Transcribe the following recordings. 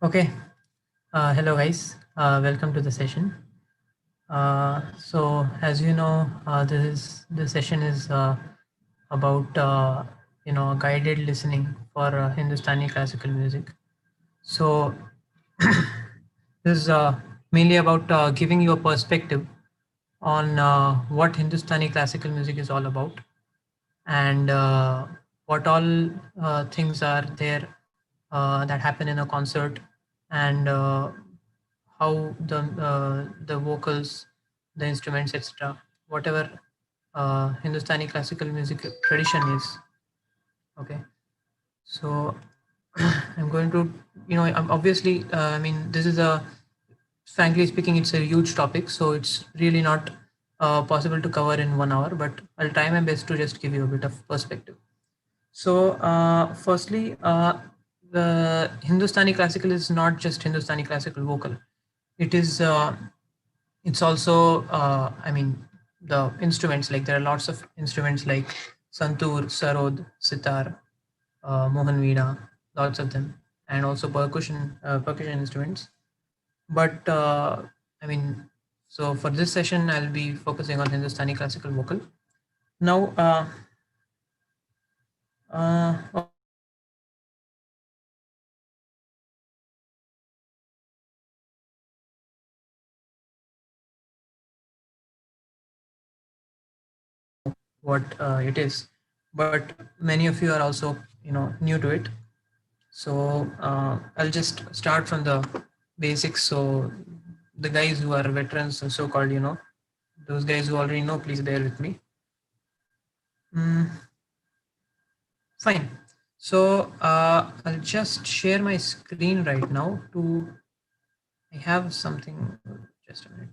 Okay. Hello, guys. Welcome to the session. So, as you know, this session is about guided listening for Hindustani classical music. So, this is mainly about giving you a perspective on what Hindustani classical music is all about, and what all things are there that happen in a concert, and how the vocals, the instruments, etc. Whatever Hindustani classical music tradition is. Okay, so I'm going to, obviously, I mean, this is a, frankly speaking, it's a huge topic, so it's really not possible to cover in 1 hour. But I'll try my best to just give you a bit of perspective. So, firstly, the Hindustani classical is not just Hindustani classical vocal. It is. It's also. I mean, the instruments, like there are lots of instruments like santur, sarod, sitar, mohan veena, lots of them, and also percussion instruments. But I mean, so for this session, I'll be focusing on Hindustani classical vocal. Now, okay, so what it is, but many of you are also new to it. So I'll just start from the basics. So the guys who are veterans, so called, those guys who already know, please bear with me. Mm, Fine. So I'll just share my screen right now. I have something. Just a minute.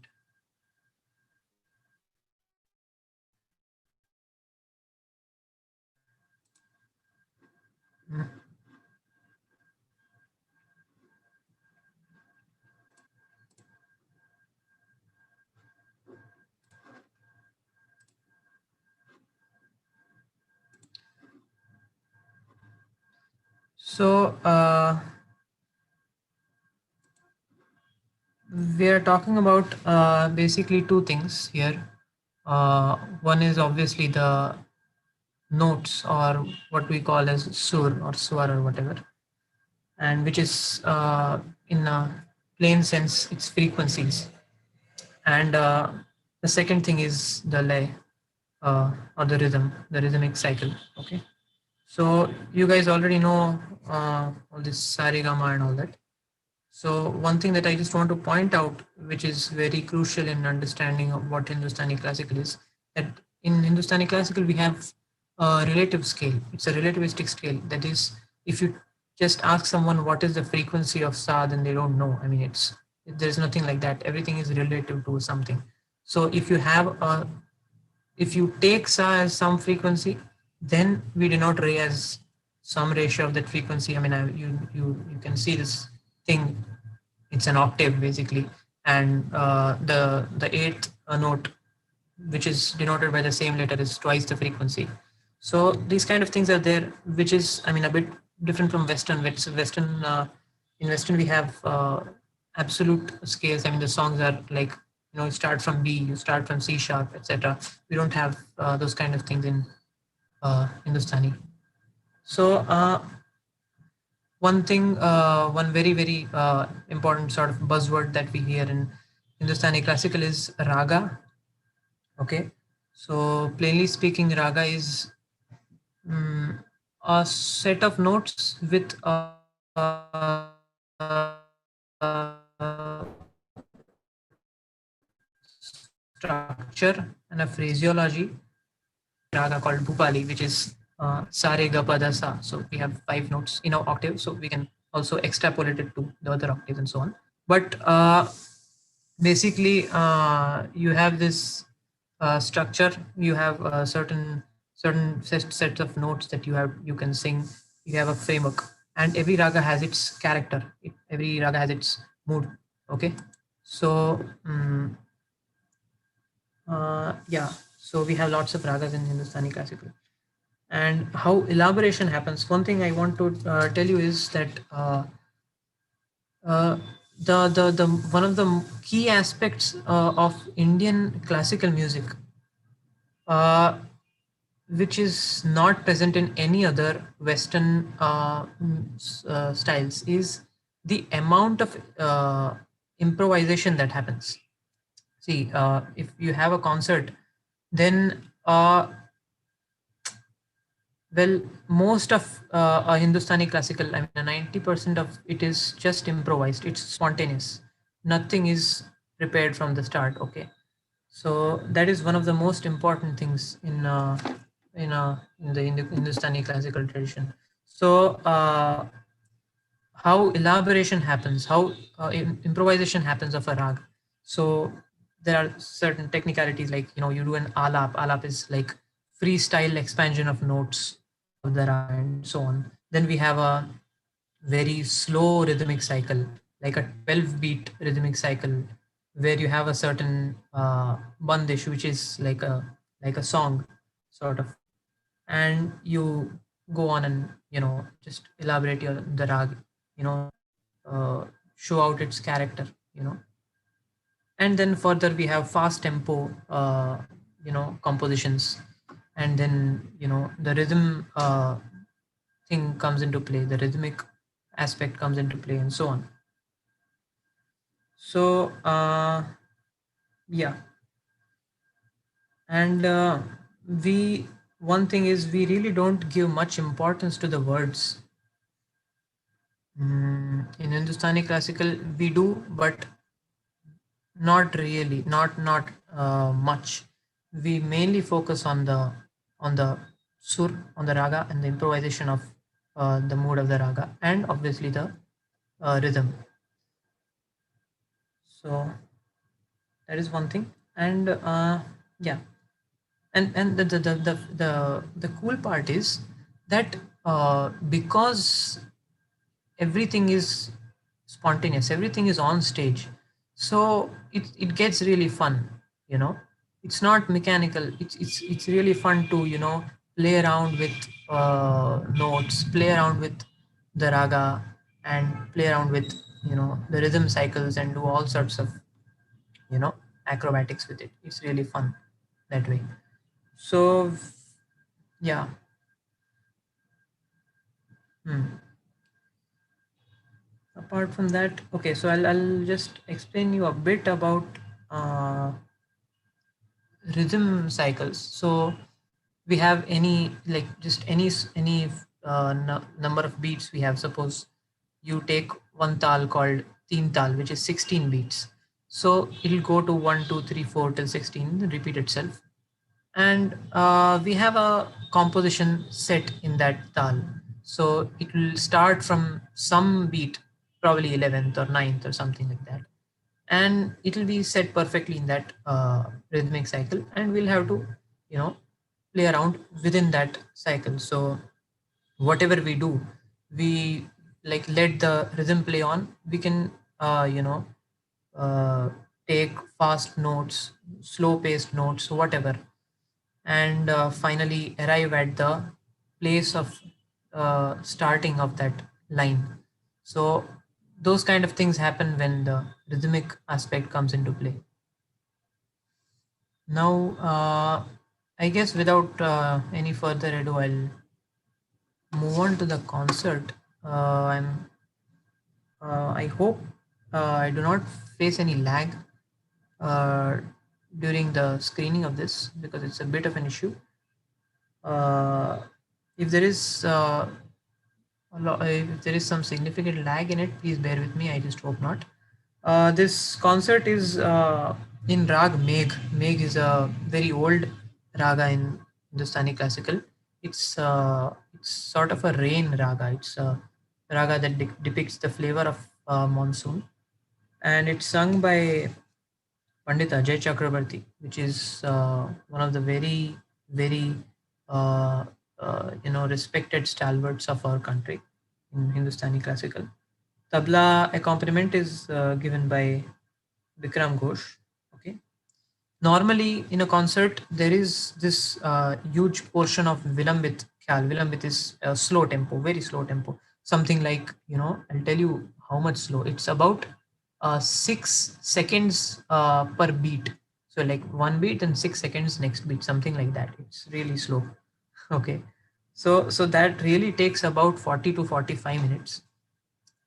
Mm. So we are talking about basically two things here. One is obviously the notes, or what we call as sur or swar or whatever, and which is in a plain sense its frequencies. And the second thing is the lay, or the rhythmic cycle. Okay, so you guys already know all this sarigama and all that. So one thing that I just want to point out, which is very crucial in understanding of what Hindustani classical is, that in Hindustani classical we have a relative scale. It's a relativistic scale. That is, if you just ask someone what is the frequency of sa, then they don't know. I mean, there's nothing like that. Everything is relative to something. So if you take sa as some frequency, then we denote re as some ratio of that frequency. I mean, you can see this thing. It's an octave basically, and the eighth note, which is denoted by the same letter, is twice the frequency. So these kind of things are there, which is, I mean, a bit different from Western. In Western we have absolute scales. I mean, the songs are like, you start from B, you start from C sharp, etc. We don't have those kind of things in Hindustani. So one very very important sort of buzzword that we hear in Hindustani classical is raga. Okay, so plainly speaking, raga is a set of notes with a structure and a phraseology. Raga called Bhupali, which is sa re ga pa da sa. So we have 5 notes in our octave, so we can also extrapolate it to the other octaves and so on. But basically, you have this structure. You have certain sets of notes that you can sing. You have a framework, and every raga has its character. Every raga has its mood. Okay, so yeah, so we have lots of ragas in Hindustani classical. And how elaboration happens. One thing I want to tell you is that Uh, the one of the key aspects of Indian classical music, uh, which is not present in any other Western styles, is the amount of improvisation that happens. See, if you have a concert, then well, most of Hindustani classical, I mean, 90% of it is just improvised. It's spontaneous. Nothing is prepared from the start. Okay, so that is one of the most important things in the Hindustani classical tradition. So how elaboration happens, how improvisation happens of a rag. So there are certain technicalities, like you do an alap. Alap is like freestyle expansion of notes of the raga and so on. Then we have a very slow rhythmic cycle, like a 12 beat rhythmic cycle, where you have a certain bandish, which is like a song sort of, and you go on and just elaborate the rag, you know show out its character, and then further we have fast tempo compositions, and then the rhythm thing comes into play, the rhythmic aspect comes into play, and so on. So yeah, and we one thing is, we really don't give much importance to the words. In Hindustani classical, we do, but not really, not much. We mainly focus on the sur, on the raga, and the improvisation of the mood of the raga, and obviously the rhythm. So that is one thing, and yeah, and the cool part is that because everything is spontaneous, everything is on stage, so it gets really fun, you know it's not mechanical, it's really fun to play around with notes, play around with the raga, and play around with the rhythm cycles, and do all sorts of you know acrobatics with it. It's really fun that way. So yeah. Hmm. Apart from that, okay, so I'll just explain you a bit about uh, rhythm cycles. So we have any, like, just any number of beats we have. Suppose you take one tal called teen tal, which is 16 beats. So it'll go to 1 2 3 4 till 16, then repeat itself, and we have a composition set in that tal. So it will start from some beat, probably 11th or ninth or something like that, and it will be set perfectly in that rhythmic cycle, and we'll have to you know play around within that cycle. So whatever we do, we like let the rhythm play on. We can uh, take fast notes, slow paced notes, whatever, and finally arrive at the place of starting of that line. So those kind of things happen when the rhythmic aspect comes into play. Now, I guess without any further ado, I'll move on to the concert. I hope I do not face any lag uh, during the screening of this, because it's a bit of an issue. Uh, if there is if there is some significant lag in it, please bear with me. I just hope not. This concert is in Rag Megh. Megh is a very old raga in Hindustani classical. It's sort of a rain raga. It's a raga that depicts the flavor of monsoon, and it's sung by Pandit Ajay Chakrabarti, which is one of the very uh, respected stalwarts of our country in Hindustani classical. Tabla accompaniment is given by Bikram Ghosh. Okay. Normally, in a concert, there is this huge portion of Vilambit Khyal. Vilambit is slow tempo, very slow tempo. Something like, I'll tell you how much slow. It's about 6 seconds per beat. So like one beat and 6 seconds next beat, something like that. It's really slow. Okay. So that really takes about 40 to 45 minutes.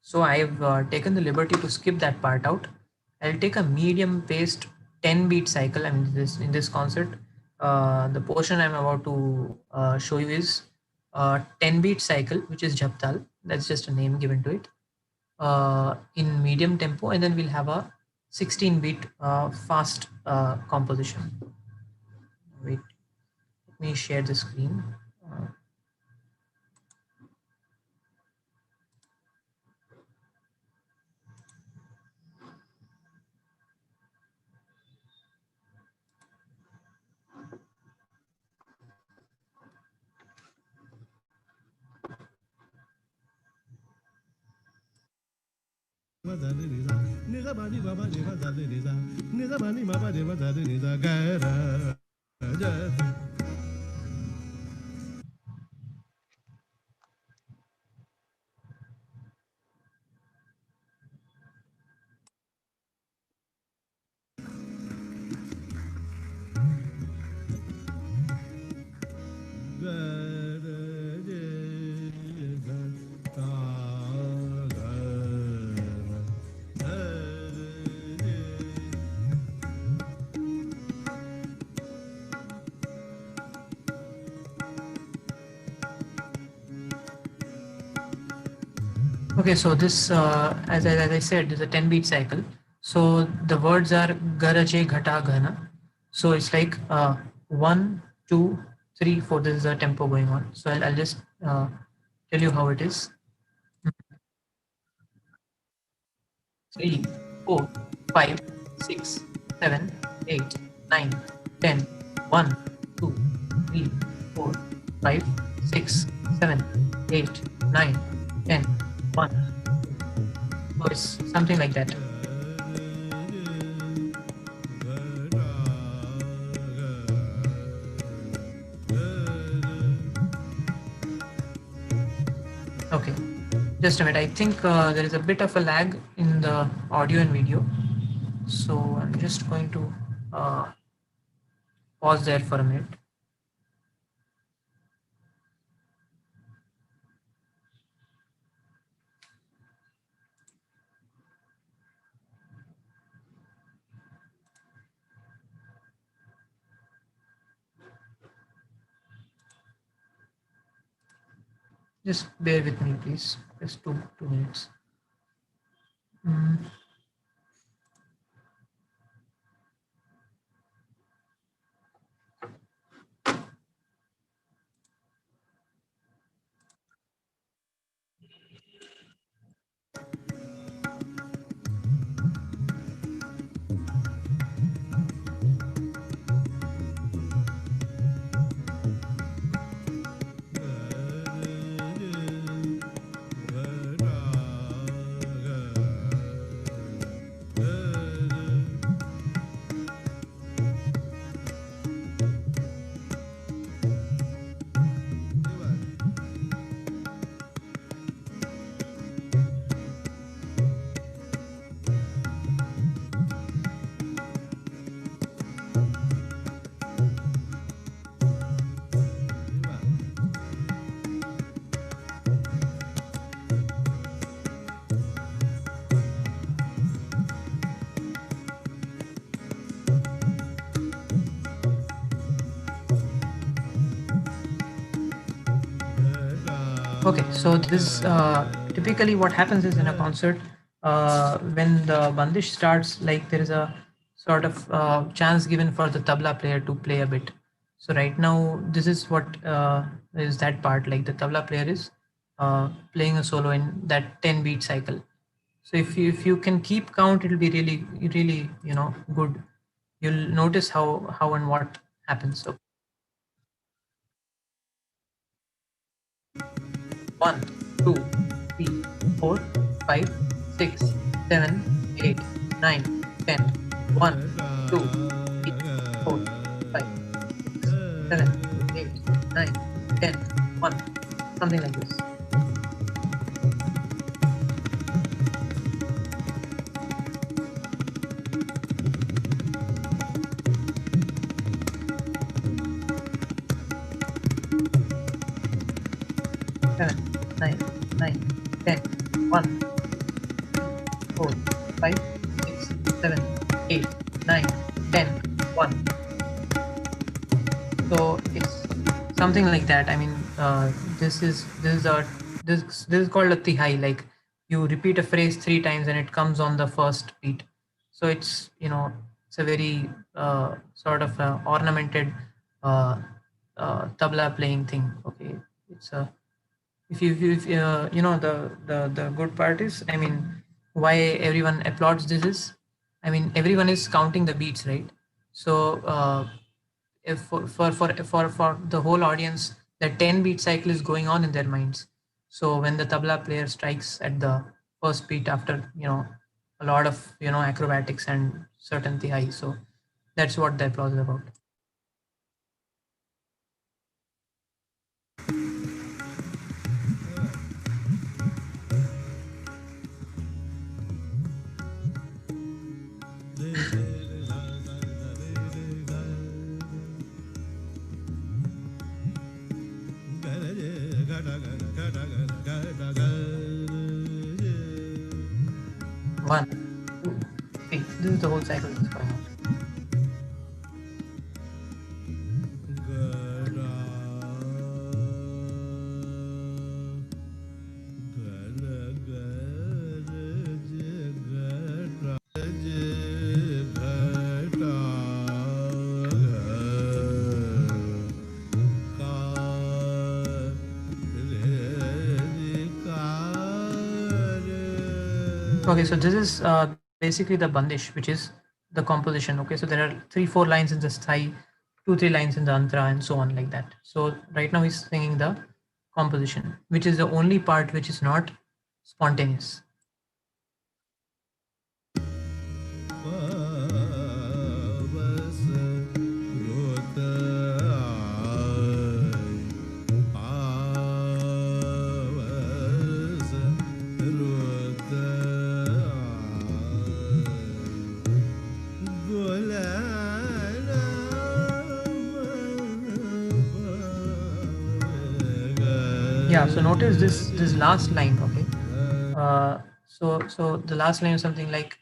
So I've taken the liberty to skip that part out. I'll take a medium paced 10 beat cycle. I mean, this in this concert, the portion I'm about to show you is 10 beat cycle, which is Japtal. That's just a name given to it in medium tempo, and then we'll have a 16 beat fast composition. Wait, let me share the screen. Uh, Okay, so this, as I said, is a 10 beat cycle. So the words are garaje ghata ghana. So it's like 1, 2, 3, 4. This is the tempo going on. So I'll just tell you how it is. 3, 4, 5, 6, 7, 8, 9, 10, 1, 2, 3, 4, 5, 6, 7, 8, 9, 10, 1. So it's something like that. Okay, just a minute. I think there is a bit of a lag in the audio and video. So I'm just going to pause there for a minute. Just bear with me, please. Just two minutes. Okay, so this typically what happens is in a concert, when the bandish starts, like there is a sort of chance given for the tabla player to play a bit. So right now, this is what is that part. Like the tabla player is playing a solo in that 10 beat cycle. So if you can keep count, it'll be really good. You'll notice how and what happens. So 1, 2, 3, 4, 5, 6, 7, 8, 9, 10. 1, 2, 3, 4, 5, 6, 7, 8, 9, 10. 1. Something like this. 7, 9, 9, 10, 1, 4, 5, 6, 7, 8, 9, 10, 1. So it's something like that. I mean, this is called a tihai. Like you repeat a phrase 3 times and it comes on the first beat. So it's a very sort of ornamented tabla playing thing. Okay, it's a if you the good part is, I mean, why everyone applauds this is, I mean, everyone is counting the beats, right? So if for the whole audience, the 10 beat cycle is going on in their minds. So when the tabla player strikes at the first beat after a lot of acrobatics and certainty high, so that's what the applause is about. One, two, three. This is the whole cycle that's going on. Okay, so this is basically the bandish, which is the composition. Okay, so there are 3-4 lines in the sthai, 2-3 lines in the antara, and so on, like that. So right now he's singing the composition, which is the only part which is not spontaneous. Yeah, so notice this last line. Okay, so the last line is something like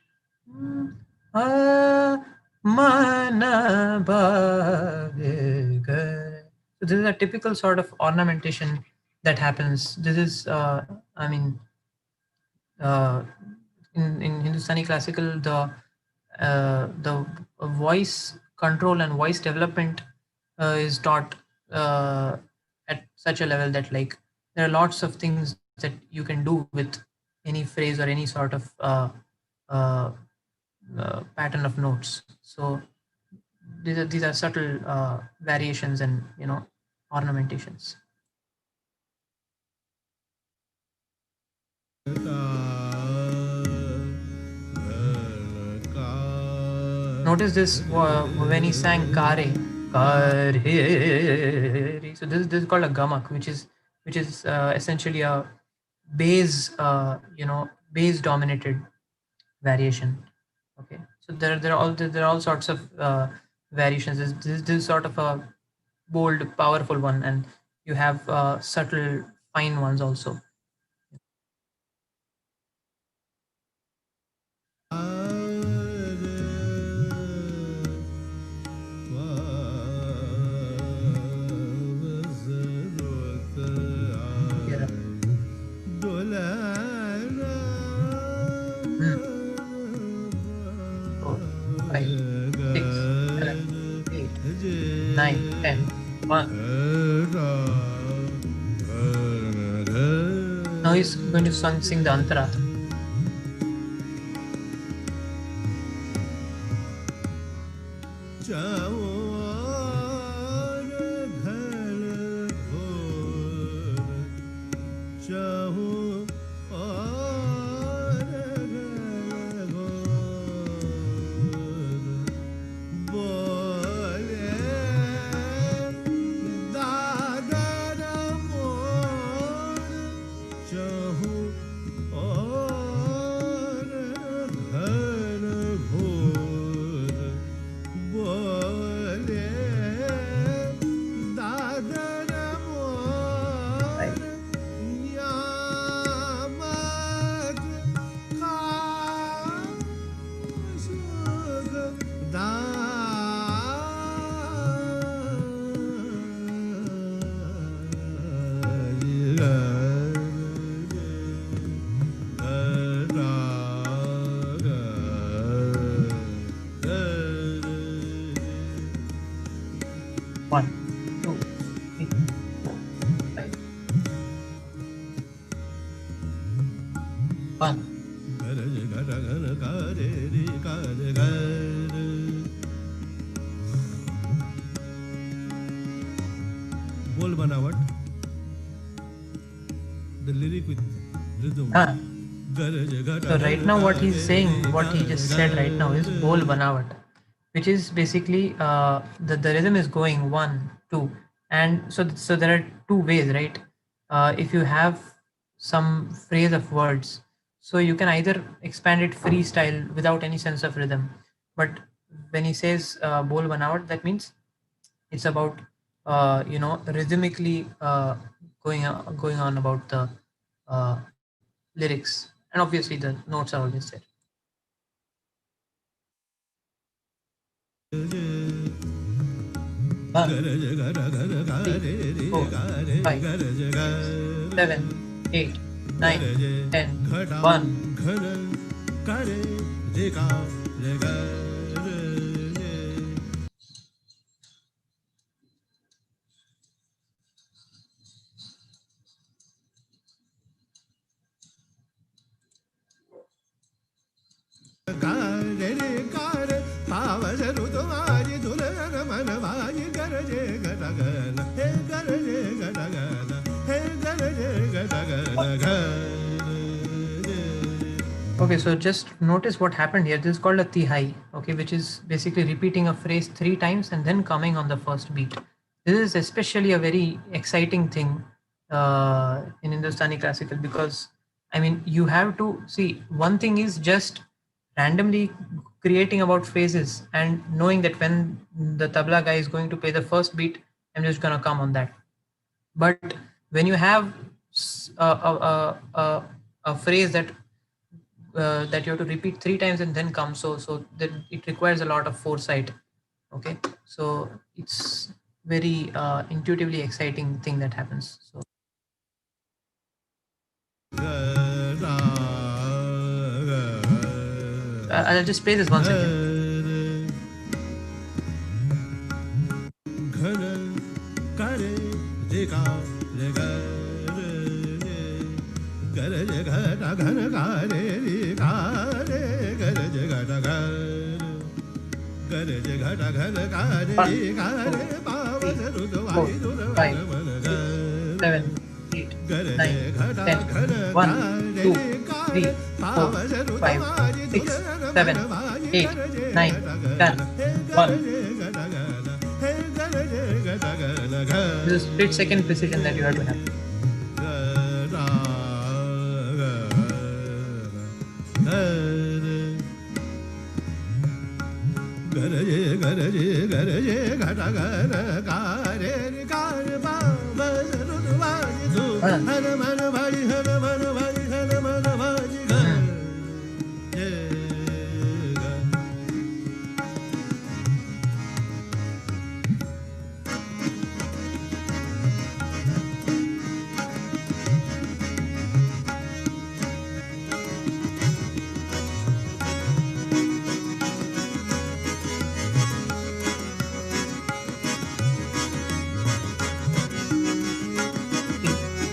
mana bhave. So this is a typical sort of ornamentation that happens. This is I mean, in Hindustani classical, the voice control and voice development is taught at such a level that, like, there are lots of things that you can do with any phrase or any sort of uh, pattern of notes. So these are subtle variations and ornamentations. Notice this when he sang kare, kare. So this is called a gamak, which is essentially a bass bass dominated variation. Okay, so there are all sorts of variations. This is sort of a bold, powerful one, and you have subtle, fine ones also. Yeah. 4, 5, 6, 7, 8, 9, 10, 1. Now he's going to sing the antara. Oh 1, 2, 3, 4, 5. 1. बोल बनावट, the lyric with rhythm. So right now what he's saying, what he just said right now is bol banawat, which is basically the rhythm is going 1, 2, and so there are two ways, right? If you have some phrase of words, so you can either expand it freestyle without any sense of rhythm, but when he says bol banawat, that means it's about rhythmically going on about the uh, lyrics, and obviously the notes are always there. 1, 3, 4, 5, 7, 8, 9, 10. 1. Okay, so just notice what happened here. This is called a tihai, okay, which is basically repeating a phrase 3 times and then coming on the first beat. This is especially a very exciting thing in Hindustani classical, because I mean, you have to see, one thing is just randomly creating about phrases and knowing that when the tabla guy is going to play the first beat, I'm just going to come on that. But when you have a phrase that that you have to repeat 3 times and then come, so that it requires a lot of foresight. Okay, so it's very intuitively exciting thing that happens. So I'll just play this once again. Four, 5, 7, 8, 9, 10. 1, 2, 3, 4, 5, 6, 7, 8, 9, 10. 1. This is split second precision that you have to have.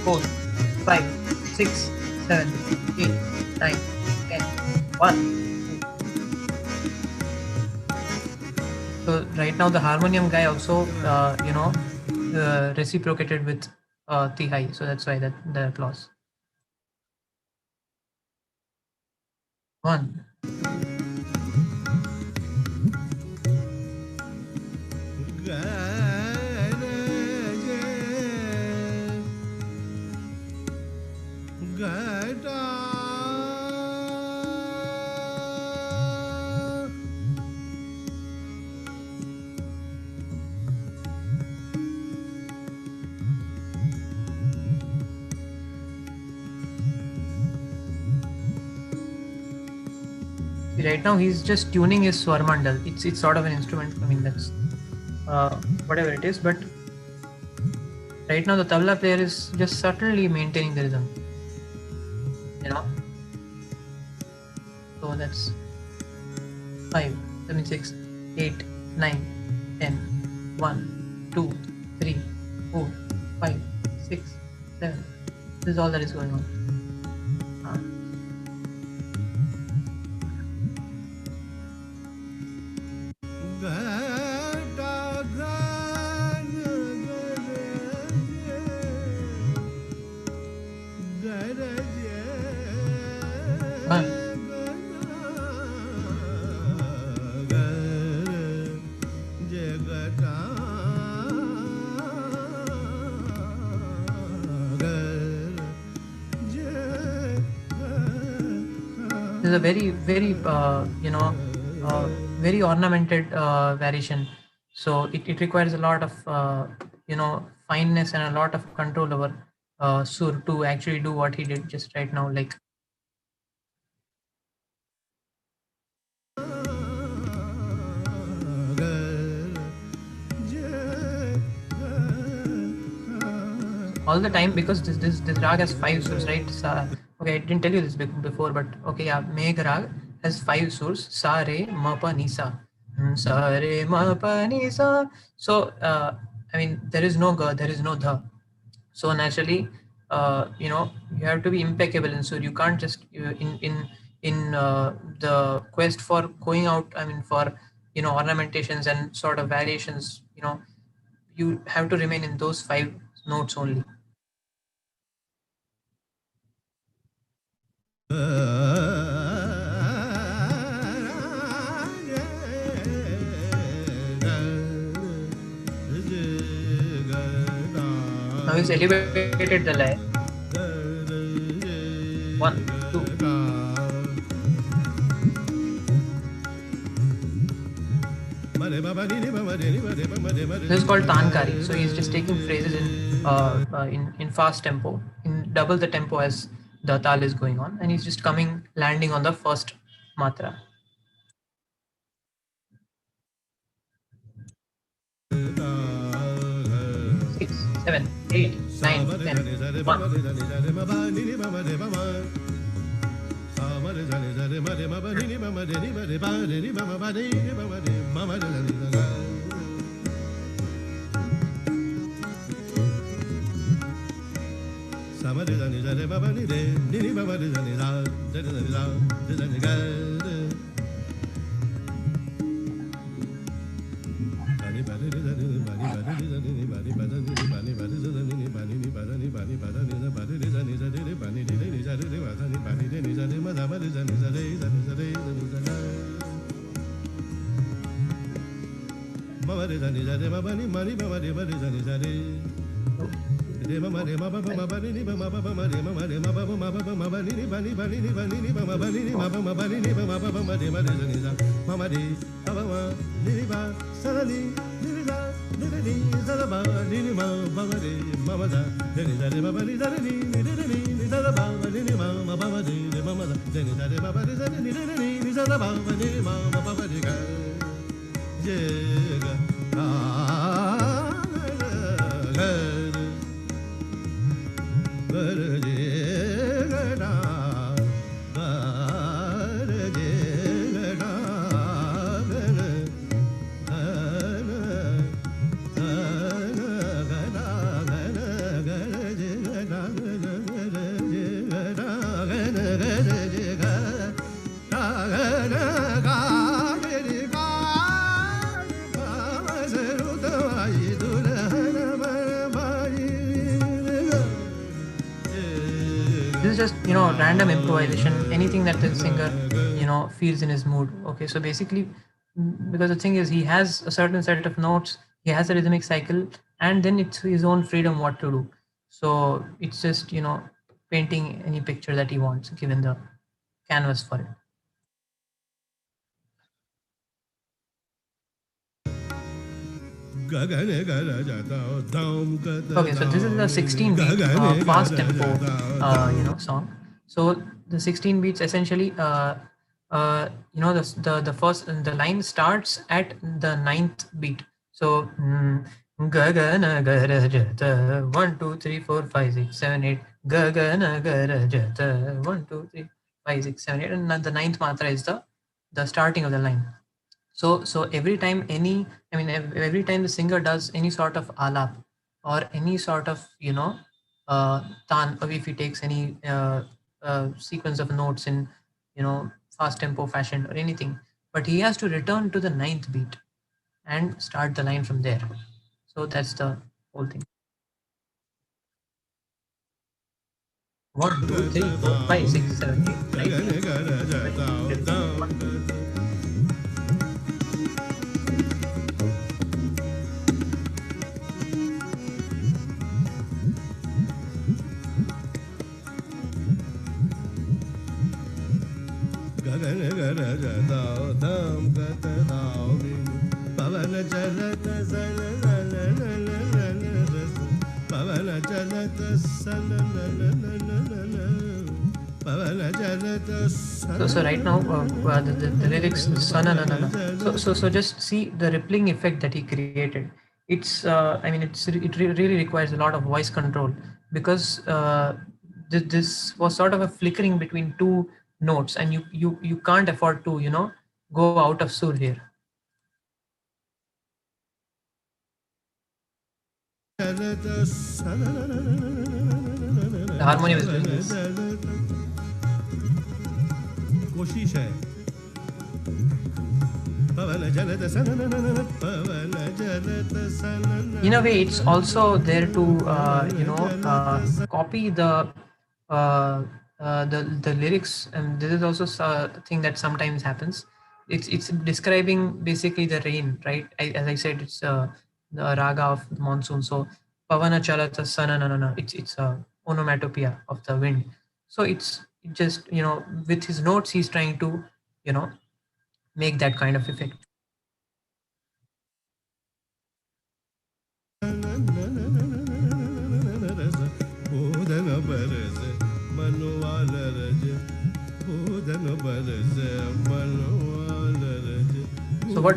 Four, 5, 6, 7, 8, 9, 10. 1. So right now the harmonium guy also reciprocated with tihai, so that's why that the applause. 1. Right now he's just tuning his swarmandal. It's sort of an instrument. I mean, that's whatever it is, but right now the tabla player is just subtly maintaining the rhythm, so that's 5, 7, 6, 8, 9, 10. 1, 2, 3, 4, 5, 6, 7. This is all that is going on. This is a very very ornamented variation. So it requires a lot of fineness and a lot of control over Sur to actually do what he did just right now. Like all the time, because this rag has 5 surs, right? Okay, I didn't tell you this before, but okay, yeah, Megh rag has 5 surs: sa, re, ma, pa, ni, sa. Sa, re, ma, pa, ni, sa. So I mean, there is no ga, there is no dha. So naturally, you have to be impeccable in sur. You can't just in the quest for going out. I mean, for ornamentations and sort of variations. You have to remain in those 5 notes only. Now he's elevated the lay. 1, 2. This is called tankari. So he's just taking phrases in fast tempo, in double the tempo as the tal is going on, and he's just landing on the first matra. 6, 7, 8, 9, 10, 1. This is just random improvisation, anything that the singer feels in his mood. Okay, so basically, because the thing is, he has a certain set of notes, he has a rhythmic cycle, and then it's his own freedom what to do. So it's just painting any picture that he wants, given the canvas for it. Okay, so this is a 16 beat fast tempo song. So the 16 beats essentially the first, the line starts at the 9th beat. So Gagana Garajata 1 2 3 4 5 6 7 8 Gagana Garajata 1 2 3 5 6 7 8, and the 9th matra is the starting of the line. So every time every time the singer does any sort of alap or any sort of uh, tan, or if he takes any sequence of notes in fast tempo fashion or anything, but he has to return to the ninth beat and start the line from there. So that's the whole thing. 1, 2, 3, 4, 5, 6, 7, 8, 9, 10, 11, 12, 13, 14, 15, 16, 17, 18, 19, 20. So right now, the lyrics sana na na na. So just see the rippling effect that he created. It's really requires a lot of voice control, because this was sort of a flickering between two notes, and you can't afford to go out of sur here. The harmonium is doing this. कोशिश है In a way, it's also there to copy the lyrics, and this is also a thing that sometimes happens. It's describing basically the rain, right? As I said, it's the raga of the monsoon. So pavana chalata sana na na na. It's a onomatopoeia of the wind. So it just with his notes he's trying to you know make that kind of effect. So what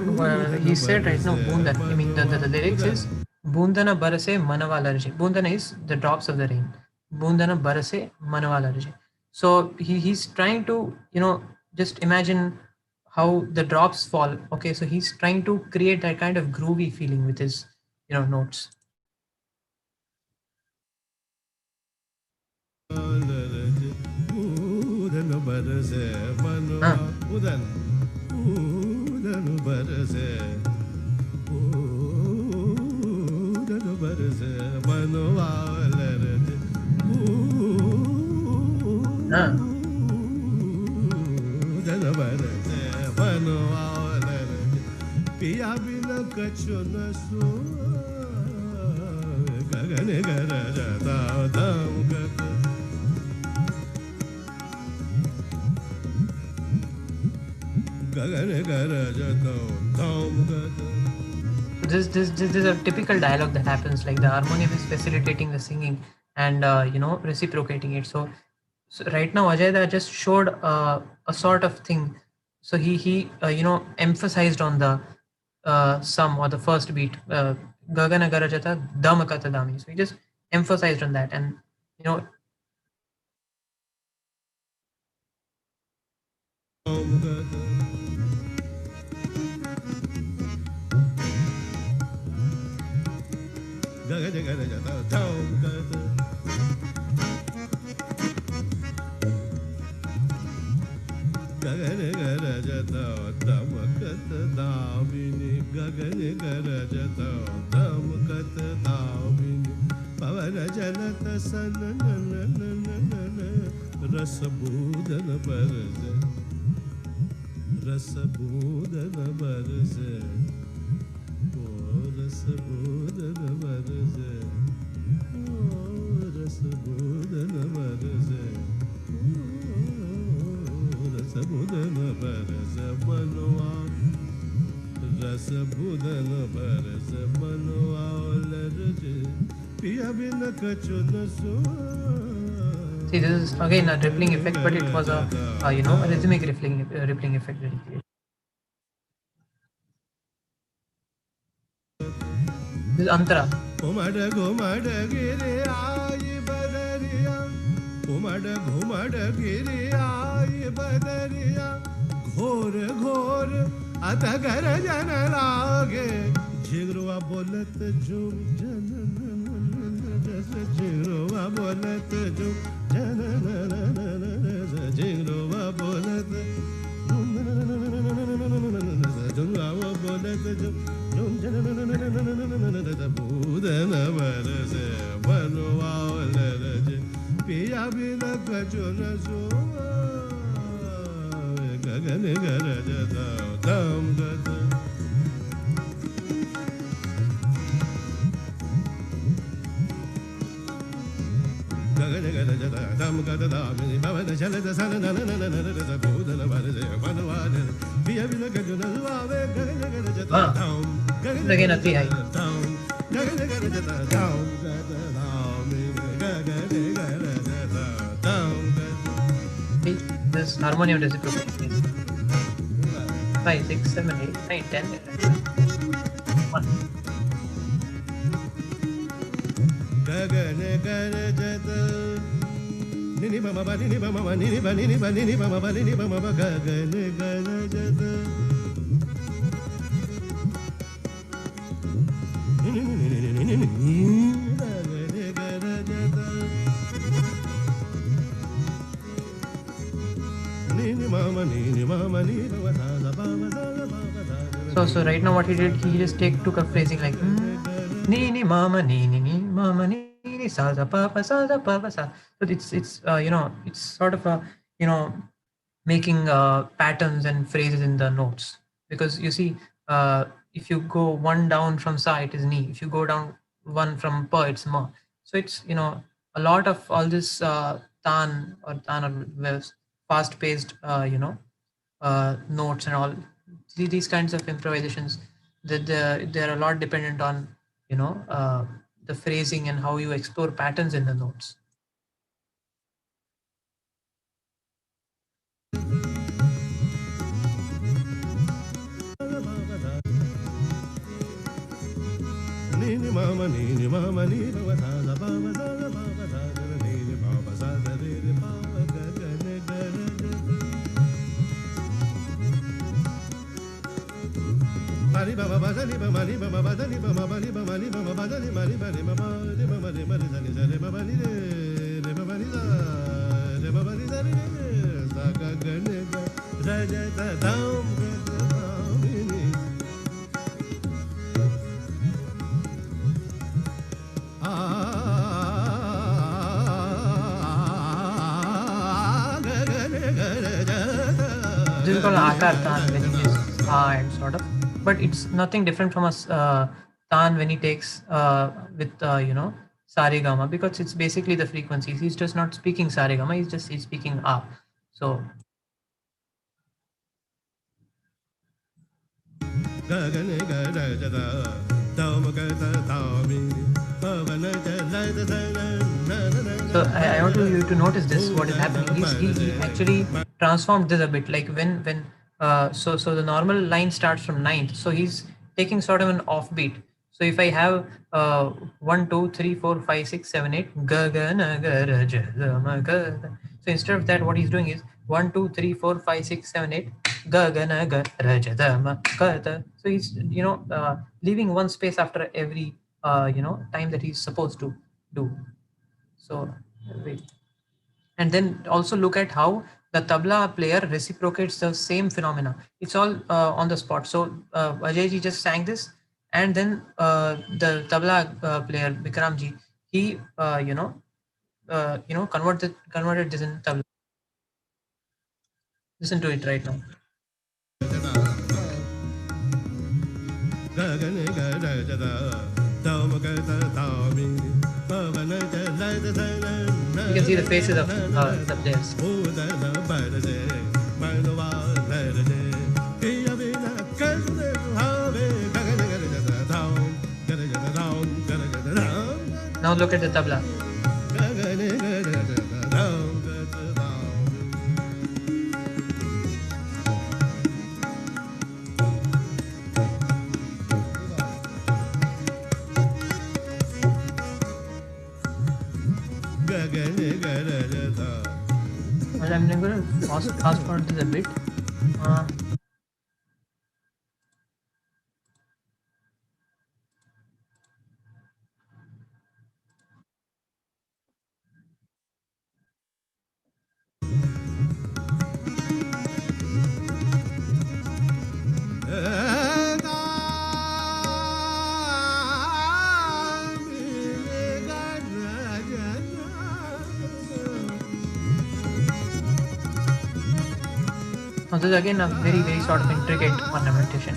he said right now, Bundan. I mean, the lyrics is Bundana barase manavala. Bundana is the drops of the rain. Bundana barase manavala. So he's trying to just imagine how the drops fall. Okay, so he's trying to create that kind of groovy feeling with his notes. This is a typical dialogue that happens, like the harmonium is facilitating the singing and reciprocating it. So right now Ajayda just showed a sort of thing. So he emphasized on the sum or the first beat, gagana garajata damakata dami. So he just emphasized on that, and see, this is again a rippling effect, but it was a rhythmic rippling effect that he created. This is antara. आता घर जन लागे झिगरुआ बोलत झुम जन झिगरुआ बोलत झुम जन झिगरुआ बोलत झुमरुआ बोलत झुम जन भूदन बरस बनवा लरज पिया बिना कचुन सो गगन गरज दम गद गगन गरज दम गद दामिनी भवन चलत सन नन नन नन भूदन बरस बनवा लरज पिया बिना कचुन सुवे गगन गरज दम गगन Again, a 3 high. दम गगन गरज दम गद दामिनी गगन गरज दम गद This harmonium reciprocation. 5, 6, 7, 8, 9, 10. 1. गगन गरजत निनि बम बनि नि बम बनि नि बनि नि बनि नि बम बनि नि बम ब गगन गरजत निनि निनि निनि निनि गगन गरजत निनि मम नि बम सा सा प प सा सा प प सा So right now what he did, he just took a phrasing like ni ni mama ni sa sa pa pa sa sa pa pa sa. So it's it's sort of a making patterns and phrases in the notes, because you see if you go one down from sa, it is ni. If you go down one from pa, it's ma. So it's a lot of all this tan or fast paced notes and all these kinds of improvisations, that they're a lot dependent on the phrasing and how you explore patterns in the notes. Nini mama ni baba sa sa baba sa sa baba sa ni baba sa sa ni baba ga ga ne ga Mari baba ba ni baba ni baba ba ni baba ba ni baba ni baba ba ni mari ba ni baba ni baba ni mari sa ni sa ni baba ni re baba ni sa re baba ni sa ni sa ga ga ne ga ra ja ta dam ga dam ni This is called akar tan when he is and sort of, but it's nothing different from a tan when he takes with saregama, because it's basically the frequencies. He's just not speaking saregama, he's speaking a. So So I want you to notice this. What is happening? He actually transformed this a bit. Like when so the normal line starts from ninth. So he's taking sort of an offbeat. So if I have 1, 2, 3, 4, 5, 6, 7, 8, ga ga na ga ra ja ga ma ga. So instead of that, what he's doing is 1, 2, 3, 4, 5, 6, 7, 8, ga ga na ga ra ja da ma ga da. So he's leaving one space after every time that he's supposed to do. So wait. And then also look at how the tabla player reciprocates the same phenomena. It's all on the spot. So Ajay ji just sang this, and then the tabla player Bikram ji, he converted this in tabla. Listen to it right now. You can see the faces of the players. Now look at the tabla. Well, I'm going to fast forward this a bit. Now this is again a very sort of intricate ornamentation.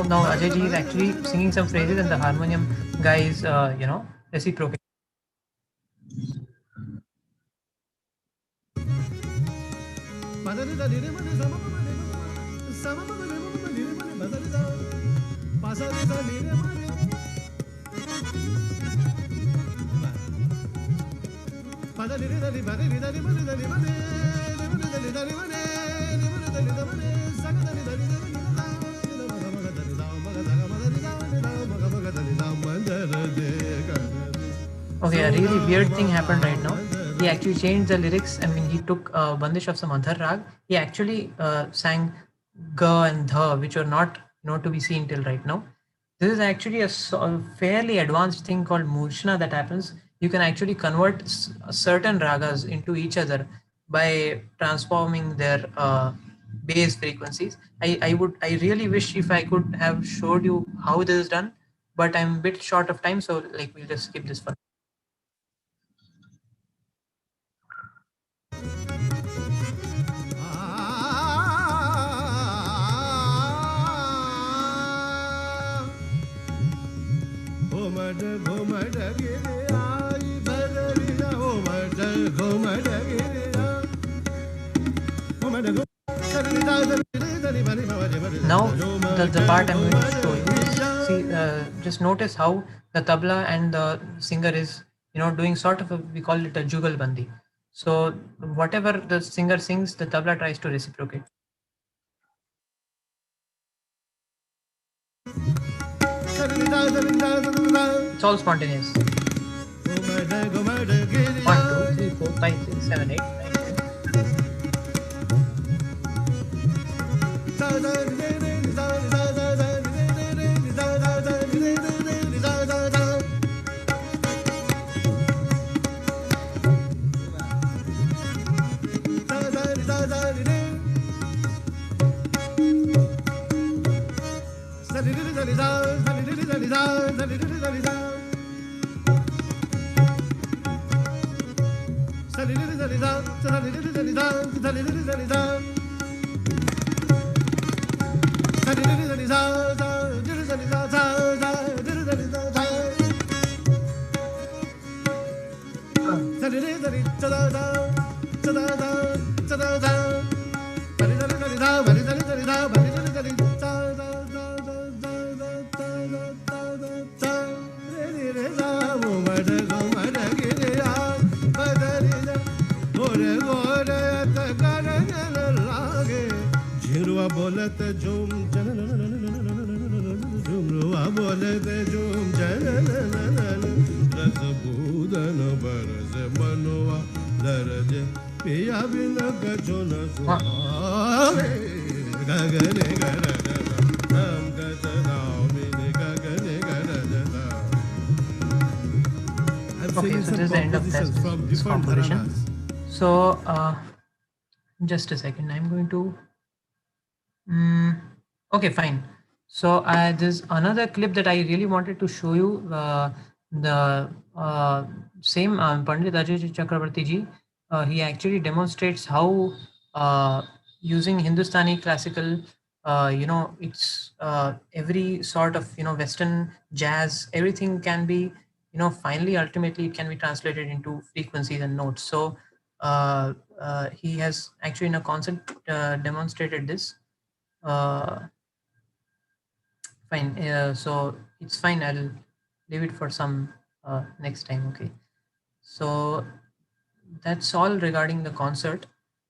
Now Ajay ji is actually singing some phrases and the harmonium guy is reciprocating. Okay, a really weird thing happened right now. He actually changed the lyrics. I mean, he took a bandish of some other rag. He actually sang ga and dha, which are not to be seen till right now. This is actually a fairly advanced thing called murshna that happens. You can actually convert certain ragas into each other by transforming their bass frequencies. I really wish if I could have showed you how this is done, but I'm a bit short of time, so like we'll just skip this for. Now the part I'm going to show you is, see, just notice how the tabla and the singer is doing sort of we call it a jugalbandi. So whatever the singer sings, the tabla tries to reciprocate. It's all spontaneous. 1, 2, 3, 4, 5, 6, 7, 8, 9, Okay, so this is the end of this composition. So just a second, I'm going to okay, fine. So there's another clip that I really wanted to show you. The same Pandit Ajay Chakrabarti ji, he actually demonstrates how using Hindustani classical, it's every sort of Western jazz, everything can be finally ultimately it can be translated into frequencies and notes. So he has actually in a concert demonstrated this. Fine, so it's fine, I'll leave it for some next time. Okay, so that's all regarding the concert.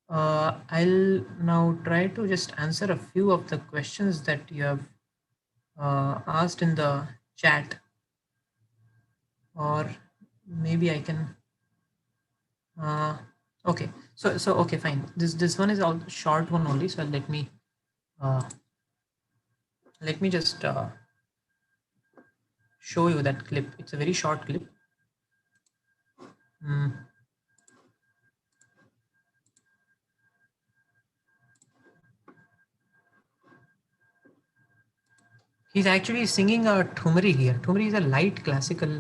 I'll now try to just answer a few of the questions that you have asked in the chat, or maybe I can okay, so okay, fine, this one is all short one only, so let me just show you that clip. It's a very short clip. He's actually singing a thumri here. Thumri is a light classical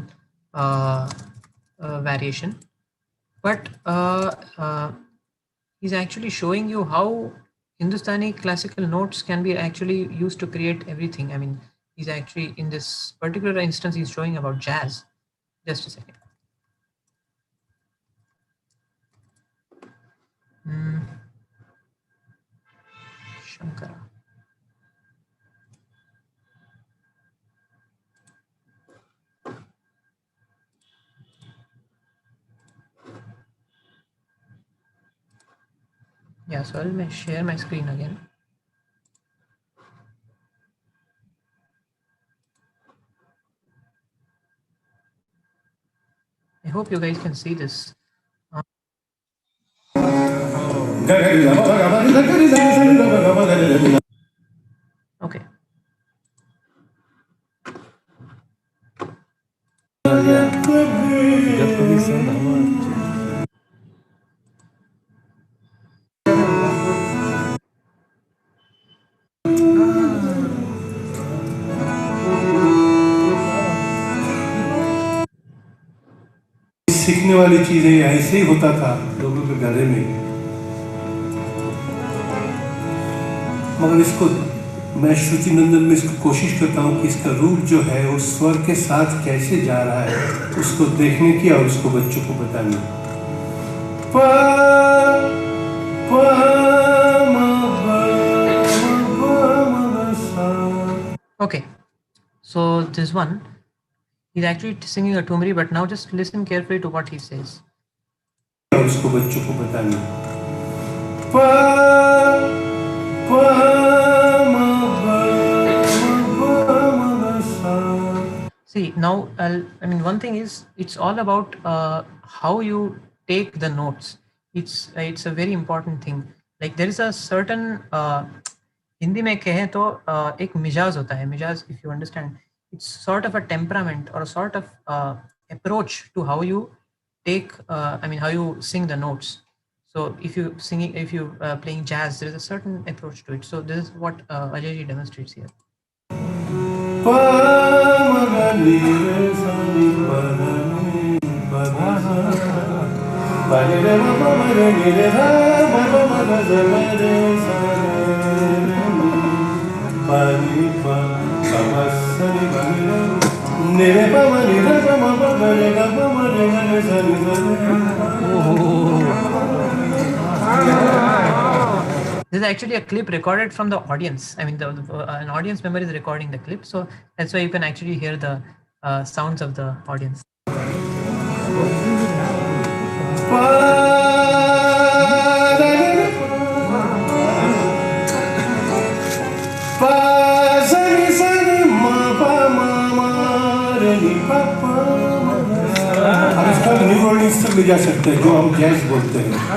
variation, but he's actually showing you how Hindustani classical notes can be actually used to create everything. I mean, he's actually, in this particular instance, he's showing about jazz. Just a second. Shankara. Yeah, so I'll share my screen again. I hope you guys can see this. Okay. सीखने वाली चीजें ऐसे ही होता था लोगों के गले में, मगर इसको मैं श्रुति नंदन में इसको कोशिश करता हूँ कि इसका रूप जो है वो स्वर के साथ कैसे जा रहा है उसको देखने की और उसको बच्चों को बताने। Okay, so this one, he's actually singing a thumri, but now just listen carefully to what he says. उसको बच्चों को बताने। See, now, I mean, one thing is, it's all about how you take the notes. It's a very important thing. Like, there is a certain Hindi में कहें तो एक मिजाज होता है. मिजाज, if you understand, it's sort of a temperament or a sort of approach to how you take, I mean, how you sing the notes. So if you playing jazz, there is a certain approach to it. So this is what Ajay ji demonstrates here. This is actually a clip recorded from the audience. I mean, an audience member is recording the clip, so that's why you can actually hear the sounds of the audience.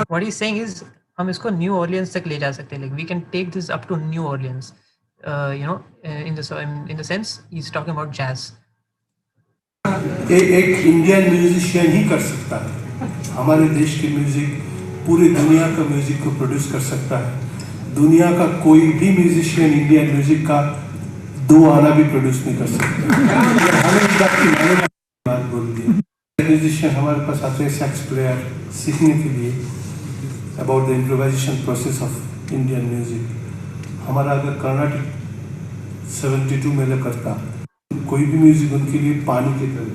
What he's saying is, हम इसको new Orleans तक ले जा सकते हैं. Like we can take this up to New Orleans. You know, in the sense he's talking about jazz. एक Indian musician he कर सकता है. हमारे देश की म्यूजिक पूरी दुनिया का म्यूजिक को प्रोड्यूस कर सकता है. दुनिया का कोई भी म्यूजिशियन इंडियन म्यूजिक का 2 आना भी प्रोड्यूस नहीं कर सकता. हमें बात बोल दी. म्यूजिशियन हमारे पास आते हैं सैक्स प्लेयर सीखने के लिए about the improvisation process of Indian music. हमारा अगर कर्नाटिक 72 में करता, कोई भी म्यूजिक उनके लिए पानी की तरह.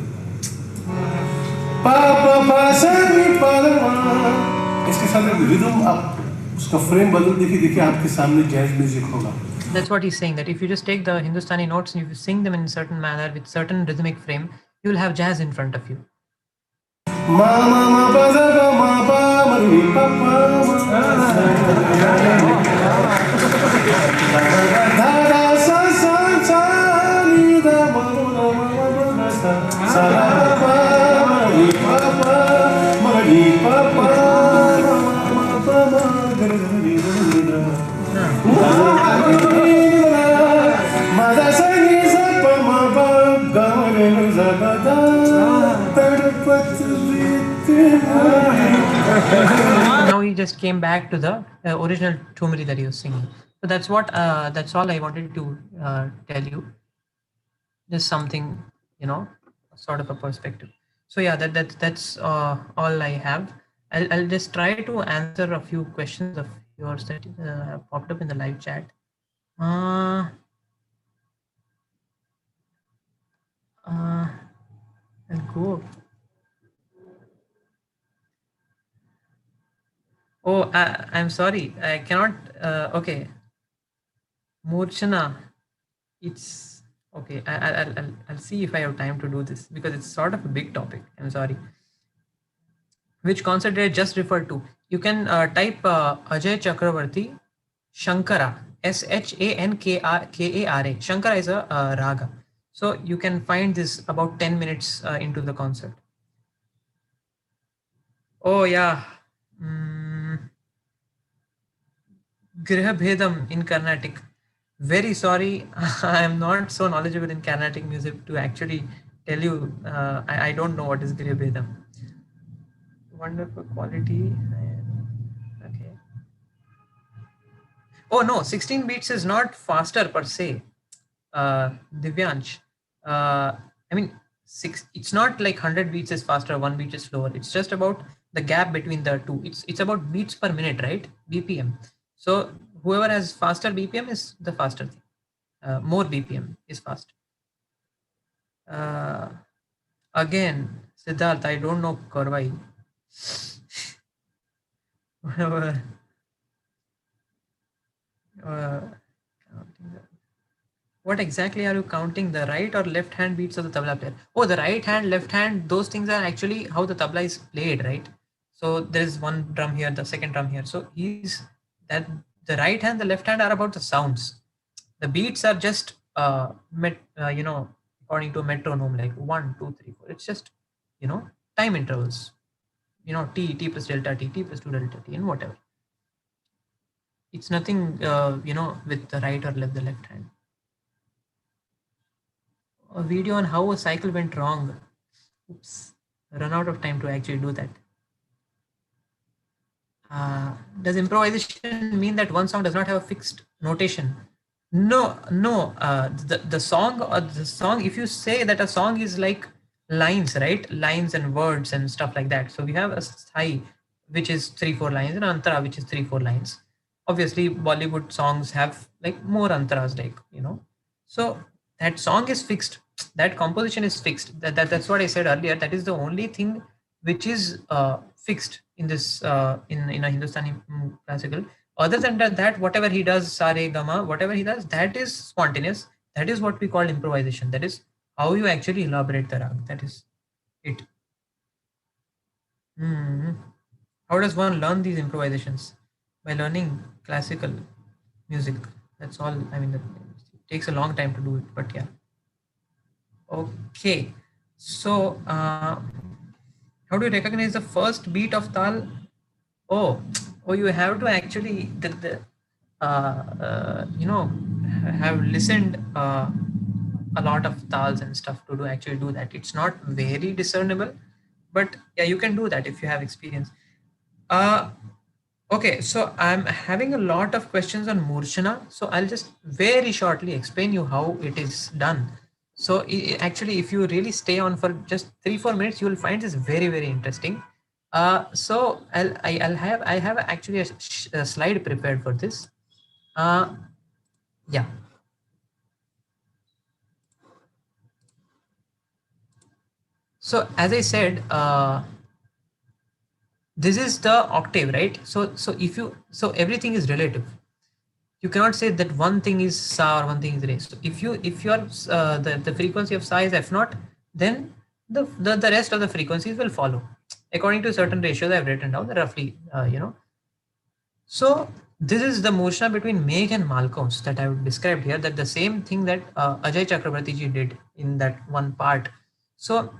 इसके साथ रिदम, आप उसका फ्रेम बदल देखिए आपके सामने जैज म्यूजिक होगा. That's what he's saying, that if you just take the Hindustani notes and if you sing them in a certain manner with certain rhythmic frame, you will have jazz in front of you. Ma ma ma pa da pa ma pa ma ni pa pa da da sa sa sa ni da ma ma ma sa sa pa ma ni pa pa ma ni pa pa ma pa ma ga ni da ma da sa ni sa pa ma pa ga ni just came back to the original Tumri that he was singing. So that's what that's all I wanted to tell you. Just something, you know, sort of a perspective. So yeah, that's all I have. I'll just try to answer a few questions of yours that have popped up in the live chat. Uh, I'll go. Oh, I'm sorry. I cannot. Okay. Murchana. It's okay. I'll see if I have time to do this because it's sort of a big topic. I'm sorry. Which concert I just referred to? You can type Ajay Chakravarti Shankara, Shankara. Shankara is a raga. So you can find this about 10 minutes into the concert. Oh yeah. Griha Bhedam in Carnatic. Very sorry, I am not so knowledgeable in Carnatic music to actually tell you. I don't know what is Griha Bhedam. Wonderful quality. Okay. Oh no, 16 beats is not faster per se. Divyansh. I mean, it's not like 100 beats is faster, one beat is slower. It's just about the gap between the two. It's about beats per minute, right? BPM. So whoever has faster BPM is the faster thing. More BPM is fast. Again, Siddharth, I don't know Korvai. What exactly are you counting? The right or left hand beats of the tabla player? Oh, the right hand, left hand, those things are actually how the tabla is played, right? So there's one drum here, the second drum here. So that the right hand, the left hand are about the sounds. The beats are just according to a metronome, like 1, 2, 3, 4. It's just, time intervals. T plus delta T plus 2 delta T and whatever. It's nothing, with the right or the left hand. A video on how a cycle went wrong. Oops, run out of time to actually do that. Does improvisation mean that one song does not have a fixed notation? No. The song. If you say that a song is like lines, right? Lines and words and stuff like that. So we have a sthai, which is 3-4 lines, and antara, which is 3-4 lines. Obviously, Bollywood songs have like more antaras, like So that song is fixed. That composition is fixed. That's what I said earlier. That is the only thing which is fixed in this in a Hindustani classical. Other than that, whatever he does, sare gama, whatever he does, that is spontaneous. That is what we call improvisation. That is how you actually elaborate the rag. That is it. How does one learn these improvisations? By learning classical music. That's all. I mean, it takes a long time to do it, but yeah. Okay. So, how do you recognize the first beat of tal? Oh, you have to actually have listened a lot of tals and stuff to actually do that. It's not very discernible, but yeah, you can do that if you have experience. Okay, so I'm having a lot of questions on Murchana, so I'll just very shortly explain you how it is done. So actually, if you really stay on for just 3-4 minutes, you will find this very, very interesting. So I have actually a slide prepared for this. Yeah. So as I said, this is the octave, right? So everything is relative. You cannot say that one thing is sa or one thing is re. So if your the frequency of sa is f0, then the rest of the frequencies will follow according to certain ratios I've written down. Roughly, So this is the motion between Megh and Malcolms that I would describe here. That the same thing that Ajay Chakravarti ji did in that one part. So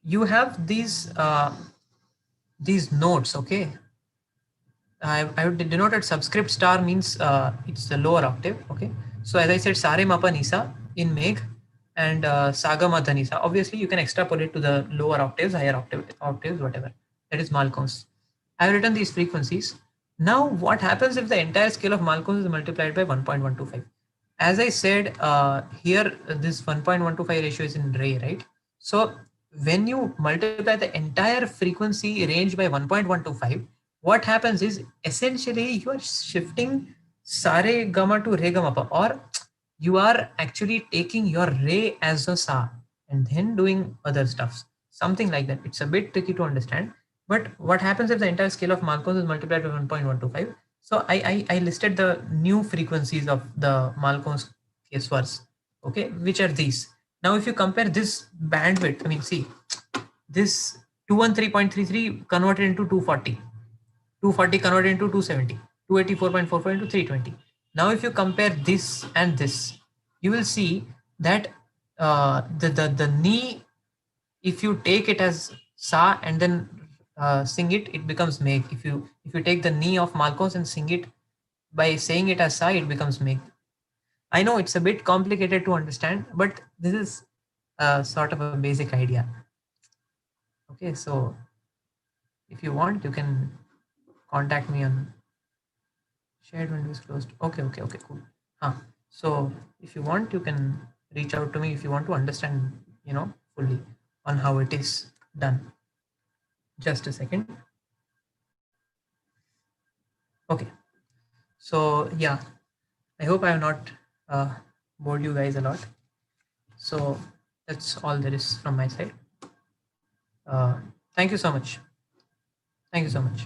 you have these notes, okay. I would denoted subscript star means it's the lower octave, okay. So as I said, sare mapa nisa in Megh and saga ma dha nisa. Obviously, you can extrapolate to the lower octaves, higher octaves, whatever. That is Malcolms. I've written these frequencies. Now, what happens if the entire scale of Malcolm is multiplied by 1.125? As I said, here this 1.125 ratio is in Ray, right? So when you multiply the entire frequency range by 1.125, what happens is essentially you are shifting Sare Gama to Re Gama Pa, or you are actually taking your Re as a Sa and then doing other stuffs, something like that. It's a bit tricky to understand. But what happens if the entire scale of Malcolm is multiplied by 1.125? So I listed the new frequencies of the Malcolm's case verse, okay, which are these. Now, if you compare this bandwidth, I mean, see, this 213.33 converted into 240, 240 converted into 270, 284.44 into 320. Now, if you compare this and this, you will see that the knee, if you take it as sa and then sing it, it becomes meg. If you take the knee of Malcolm's and sing it by saying it as sa, it becomes meg. I know it's a bit complicated to understand, but this is sort of a basic idea. Okay, so if you want, you can contact me on shared window is closed. Okay, cool. So if you want, you can reach out to me if you want to understand, fully on how it is done. Just a second. Okay. So yeah, I hope I have not bored you guys a lot. So that's all there is from my side. Thank you so much. Thank you so much.